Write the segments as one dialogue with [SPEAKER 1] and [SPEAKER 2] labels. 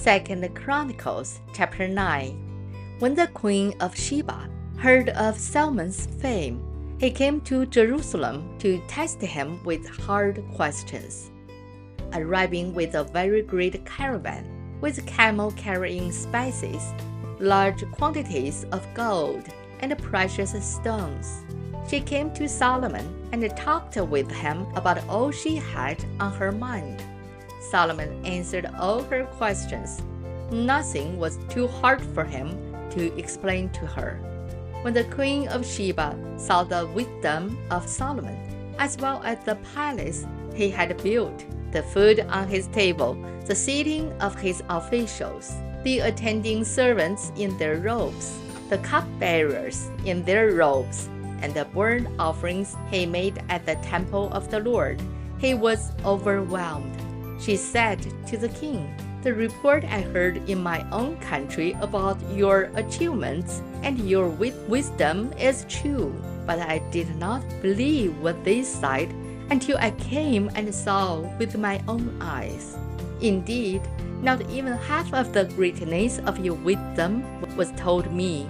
[SPEAKER 1] 2 Chronicles Chapter 9. When the Queen of Sheba heard of Solomon's fame, he came to Jerusalem to test him with hard questions. Arriving with a very great caravan, with camel carrying spices, large quantities of gold, and precious stones, she came to Solomon and talked with him about all she had on her mind. Solomon answered all her questions. Nothing was too hard for him to explain to her. When the Queen of Sheba saw the wisdom of Solomon, as well as the palace he had built, the food on his table, the seating of his officials, the attending servants in their robes, the cupbearers in their robes, and the burnt offerings he made at the temple of the Lord, he was overwhelmed. She said to the king, "The report I heard in my own country about your achievements and your wisdom is true, but I did not believe what they said until I came and saw with my own eyes. Indeed, not even half of the greatness of your wisdom was told me.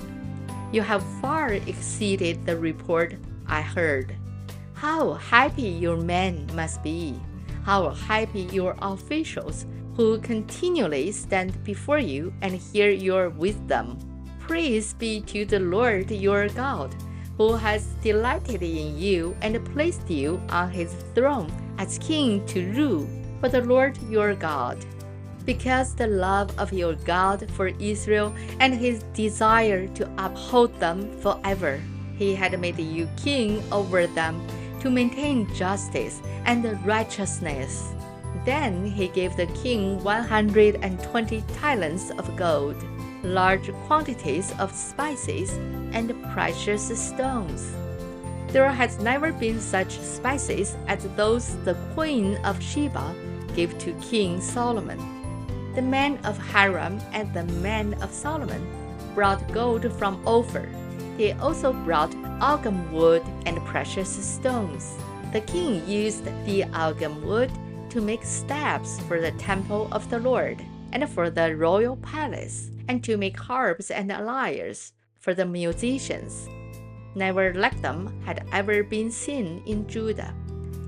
[SPEAKER 1] You have far exceeded the report I heard. How happy your men must be! How happy your officials who continually stand before you and hear your wisdom. Praise be to the Lord your God, who has delighted in you and placed you on his throne as king to rule for the Lord your God. Because the love of your God for Israel and his desire to uphold them forever, he had made you king over them to maintain justice and righteousness." Then he gave the king 120 talents of gold, large quantities of spices, and precious stones. There has never been such spices as those the Queen of Sheba gave to King Solomon. The men of Hiram and the men of Solomon brought gold from Ophir. He also brought algum wood and precious stones. The king used the algum wood to make staffs for the temple of the Lord and for the royal palace, and to make harps and lyres for the musicians. Never like them had ever been seen in Judah.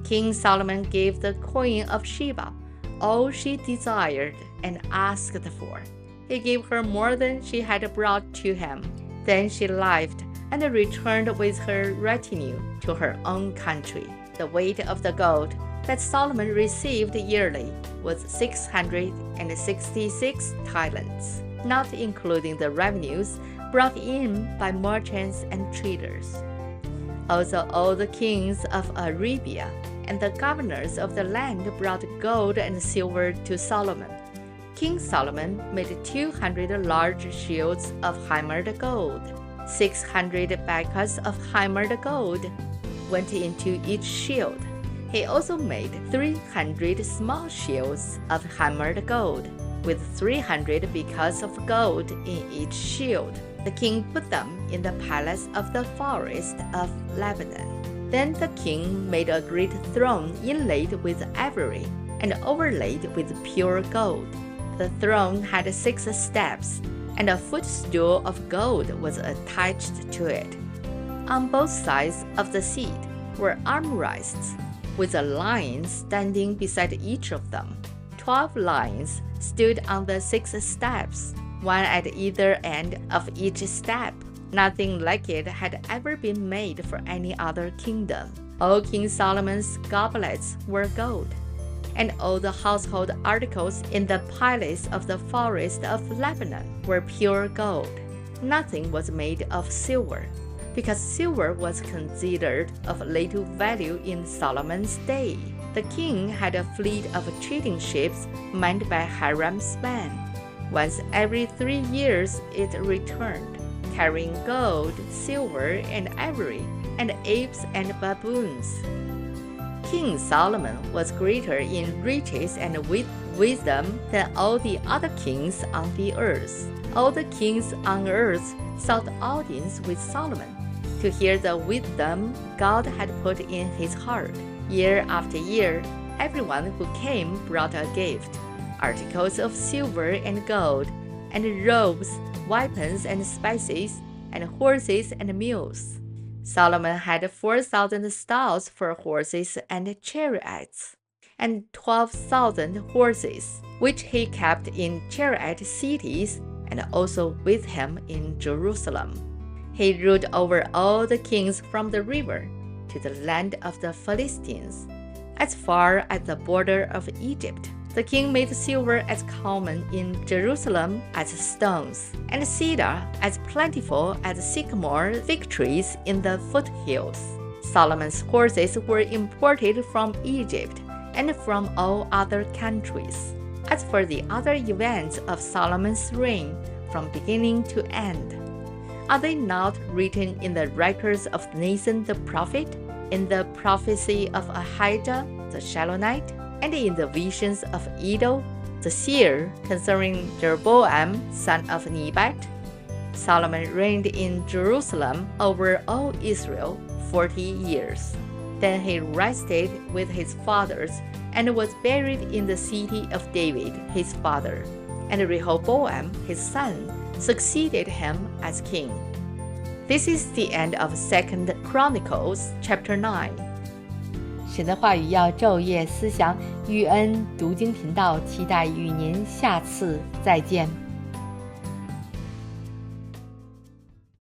[SPEAKER 1] King Solomon gave the Queen of Sheba all she desired and asked for. He gave her more than she had brought to him. Then she left and returned with her retinue to her own country. The weight of the gold that Solomon received yearly was 666 talents, not including the revenues brought in by merchants and traders. Also, all the kings of Arabia and the governors of the land brought gold and silver to Solomon. King Solomon made 200 large shields of hammered gold. 600 baskets of hammered gold went into each shield. He also made 300 small shields of hammered gold, with 300 baskets of gold in each shield. The king put them in the palace of the forest of Lebanon. Then the king made a great throne inlaid with ivory and overlaid with pure gold. The throne had 6 steps, and a footstool of gold was attached to it. On both sides of the seat were armrests, with a lion standing beside each of them. 12 lions stood on the 6 steps, one at either end of each step. Nothing like it had ever been made for any other kingdom. All King Solomon's goblets were gold, and all the household articles in the palace of the forest of Lebanon were pure gold. Nothing was made of silver, because silver was considered of little value in Solomon's day. The king had a fleet of trading ships manned by Hiram's men. Once every 3 years it returned, carrying gold, silver, and ivory, and apes and baboons. King Solomon was greater in riches and wisdom than all the other kings on the earth. All the kings on earth sought audience with Solomon to hear the wisdom God had put in his heart. Year after year, everyone who came brought a gift. articles of silver and gold, and robes, weapons and spices, and horses and mules. Solomon had 4,000 stalls for horses and chariots, and 12,000 horses, which he kept in chariot cities, and also with him in Jerusalem. He ruled over all the kings from the river to the land of the Philistines, as far as the border of Egypt. The king made silver as common in Jerusalem as stones, and cedar as plentiful as sycamore fig trees in the foothills. Solomon's horses were imported from Egypt and from all other countries. As for the other events of Solomon's reign, from beginning to end, are they not written in the records of Nathan the prophet, in the prophecy of Ahijah the Shilonite, and in the visions of Iddo the seer concerning Jeroboam son of Nebat? Solomon reigned in Jerusalem over all Israel 40 years. Then he rested with his fathers and was buried in the city of David his father. And Rehoboam his son succeeded him as king. This is the end of 2 Chronicles Chapter 9. 神的话语要昼夜思想，玉恩读经频道期待与您下次再见。